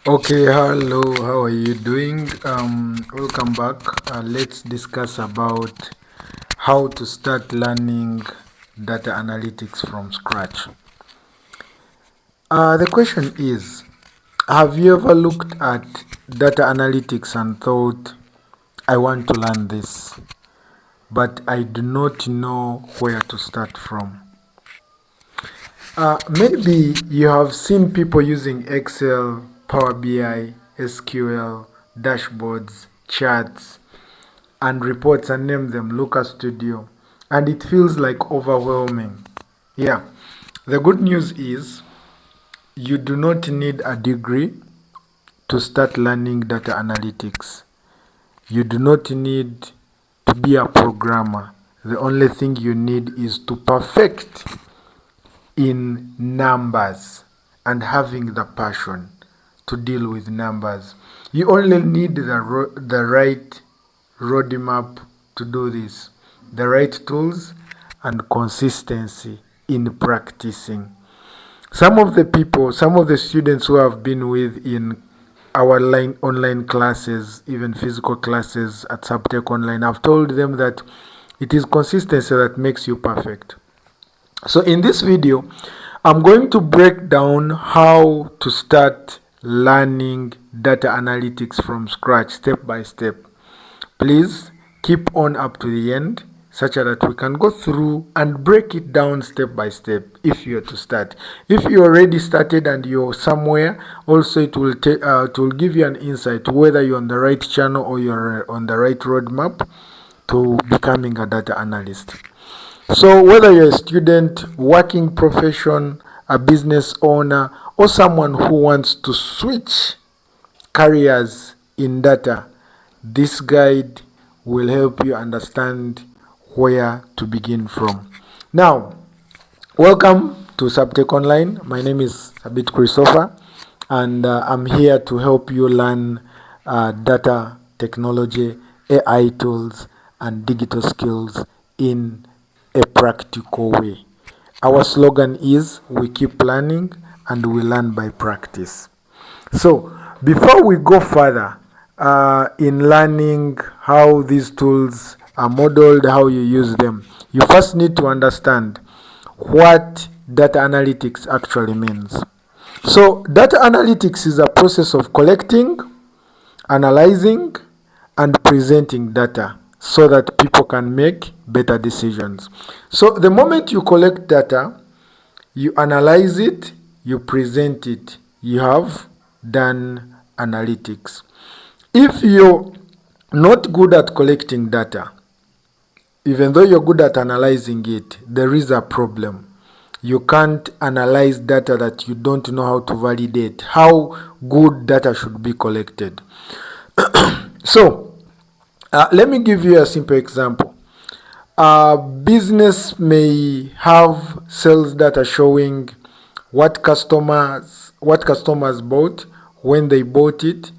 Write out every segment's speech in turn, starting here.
Okay, hello, how are you doing? Welcome back. Let's discuss about how to start learning data analytics from scratch. The question is, have you ever looked at data analytics and thought, I want to learn this, but I do not know where to start from? Maybe you have seen people using Excel, Power BI, SQL, dashboards, charts, and reports and name them Looker Studio, and it feels like overwhelming. Yeah, the good news is you do not need a degree to start learning data analytics. You do not need to be a programmer. The only thing you need is to perfect in numbers and having the passion to deal with numbers. You only need the right roadmap to do this, the right tools and consistency in practicing. Some of the students who have been with in our online classes, even physical classes at Sabtech Online, I've told them that it is consistency that makes you perfect. So in this video, I'm going to break down how to start learning data analytics from scratch, step by step. Please keep on up to the end such that we can go through and break it down step by step if you're to start. If you already started and you're somewhere, also it will give you an insight whether you're on the right channel or you're on the right roadmap to becoming a data analyst. So whether you're a student, working profession, a business owner, or someone who wants to switch careers in data, this guide will help you understand where to begin from. Now, welcome to Sabtech Online. My name is Abit Christopher, and I'm here to help you learn data technology, AI tools, and digital skills in a practical way. Our slogan is we keep learning and we learn by practice. So before we go further in learning how these tools are modeled, how you use them, you first need to understand what data analytics actually means. So data analytics is a process of collecting, analyzing, and presenting data so that people can make better decisions. So the moment you collect data, you analyze it, you present it, you have done analytics. If you're not good at collecting data, even though you're good at analyzing it, there is a problem. You can't analyze data that you don't know how to validate, how good data should be collected. So, let me give you a simple example. Business may have sales data showing what customers bought, when they bought it,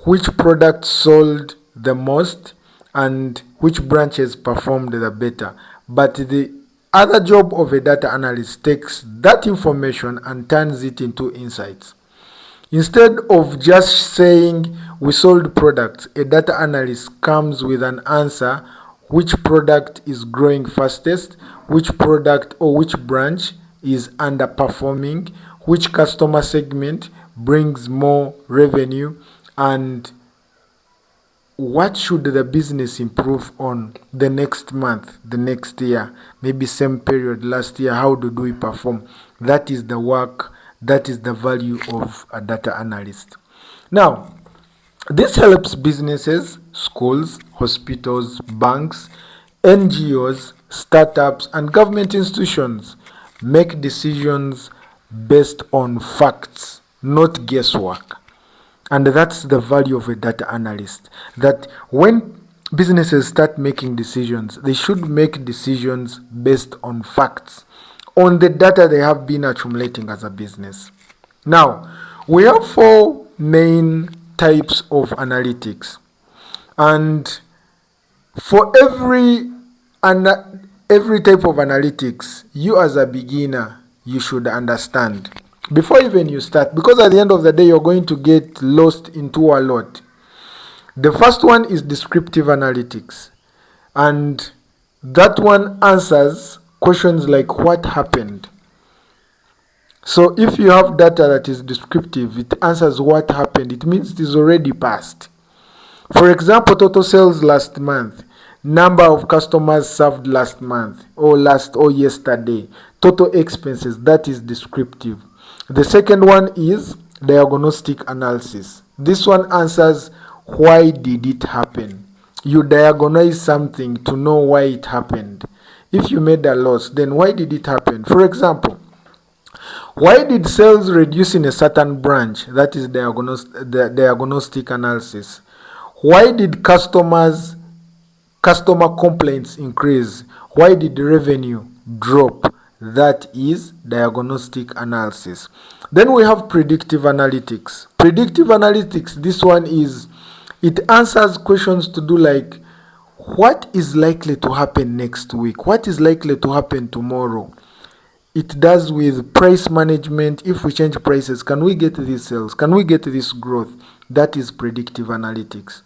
which product sold the most, and which branches performed the better. But the other job of a data analyst takes that information and turns it into insights. Instead of just saying we sold products, a data analyst comes with an answer: which product is growing fastest, which product or which branch is underperforming, which customer segment brings more revenue, and what should the business improve on the next month, the next year, maybe same period last year. How did we perform? That is the work, that is the value of a data analyst. Now, this helps businesses, schools, hospitals, banks, NGOs, startups, and government institutions make decisions based on facts, not guesswork. And that's the value of a data analyst. That when businesses start making decisions, they should make decisions based on facts, on the data they have been accumulating as a business. Now, we have four main types of analytics. And for every type of analytics, you as a beginner, you should understand. before even you start, because at the end of the day you're going to get lost into a lot. The first one is descriptive analytics, and that one answers questions like what happened. So if you have data that is descriptive, it answers what happened. It means it is already past. For example, total sales last month, number of customers served last month or yesterday, total expenses, that is descriptive. The second one is diagnostic analysis. This one answers why did it happen. You diagnose something to know why it happened. If you made a loss, then why did it happen? For example, why did sales reduce in a certain branch? That is the diagnostic analysis. Why did customer complaints increase? Why did revenue drop? That is diagnostic analysis. Then we have predictive analytics. Predictive analytics, this one is, it answers questions to do like, what is likely to happen next week? What is likely to happen tomorrow? It does with price management. If we change prices, can we get these sales? Can we get this growth? That is predictive analytics.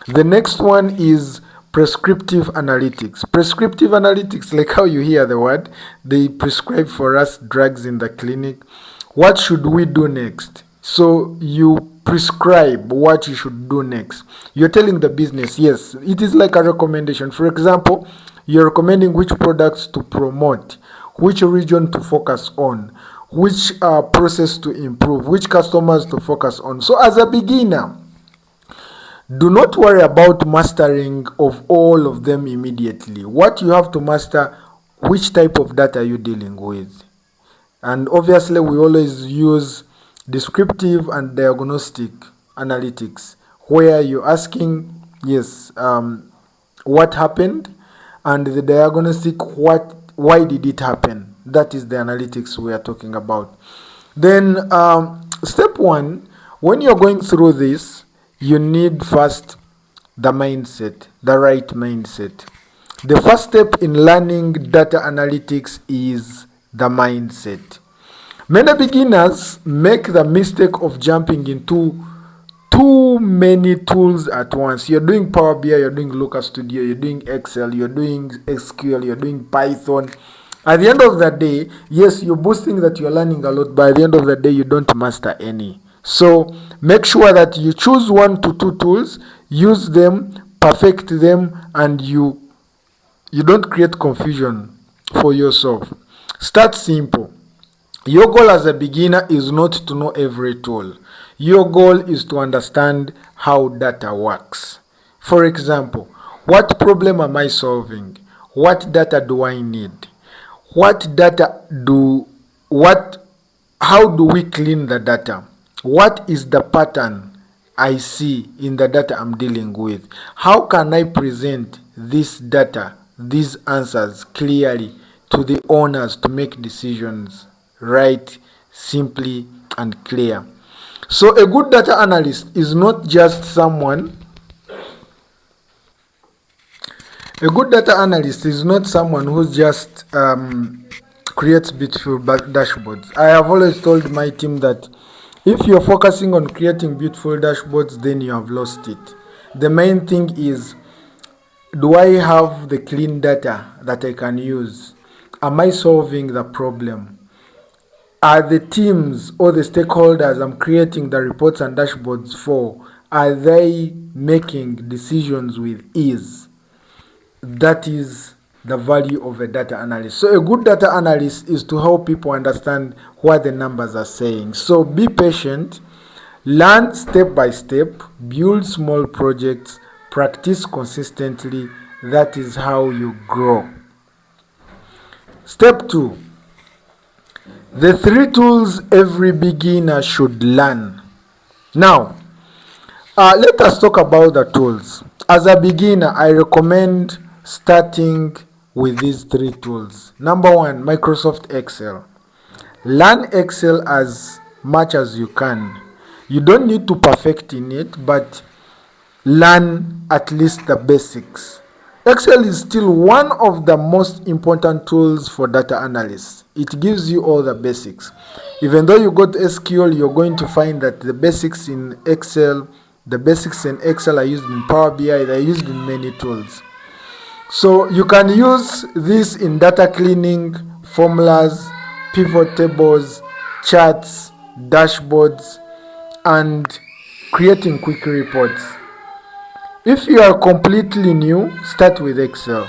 The next one is prescriptive analytics. Prescriptive analytics, like how you hear the word, they prescribe for us drugs in the clinic. What should we do next? So you prescribe what you should do next. You're telling the business, yes, it is like a recommendation. For example, you're recommending which products to promote, which region to focus on, which process to improve, which customers to focus on. So as a beginner, do not worry about mastering of all of them immediately. What you have to master, which type of data you're dealing with. And obviously we always use descriptive and diagnostic analytics, where you're asking, yes, what happened, and the diagnostic, why did it happen. That is the analytics we are talking about. Then step one, when you're going through this, you need first the mindset, the right mindset. The first step in learning data analytics is the mindset. Many beginners make the mistake of jumping into too many tools at once. You're doing Power BI, you're doing Looker Studio, you're doing Excel, you're doing SQL, you're doing Python. At the end of the day, yes, you're boasting that you're learning a lot, but at the end of the day, you don't master any. So make sure that you choose 1 to 2 tools, use them, perfect them, and you don't create confusion for yourself. Start simple. Your goal as a beginner is not to know every tool. Your goal is to understand how data works. For example, what problem am I solving? What data do I need? How do we clean the data? What is the pattern I see in the data I'm dealing with? How can I present this data, these answers clearly to the owners to make decisions right, simply, and clear? So a good data analyst is not just someone who just creates beautiful dashboards. I have always told my team that if you're focusing on creating beautiful dashboards, then you have lost it. The main thing is, do I have the clean data that I can use? Am I solving the problem? Are the teams or the stakeholders I'm creating the reports and dashboards for, are they making decisions with ease? That is the value of a data analyst. So a good data analyst is to help people understand what the numbers are saying. So be patient, learn step by step, build small projects, practice consistently. That is how you grow. Step 2. The 3 tools every beginner should learn. Now, let us talk about the tools. As a beginner, I recommend starting with these 3 tools. Number 1, Microsoft Excel. Learn Excel as much as you can. You don't need to perfect in it, but learn at least the basics. Excel is still one of the most important tools for data analysts. It gives you all the basics. Even though you got SQL, you're going to find that the basics in Excel are used in Power BI, they're used in many tools. So you can use this in data cleaning, formulas, pivot tables, charts, dashboards, and creating quick reports. If you are completely new, start with Excel.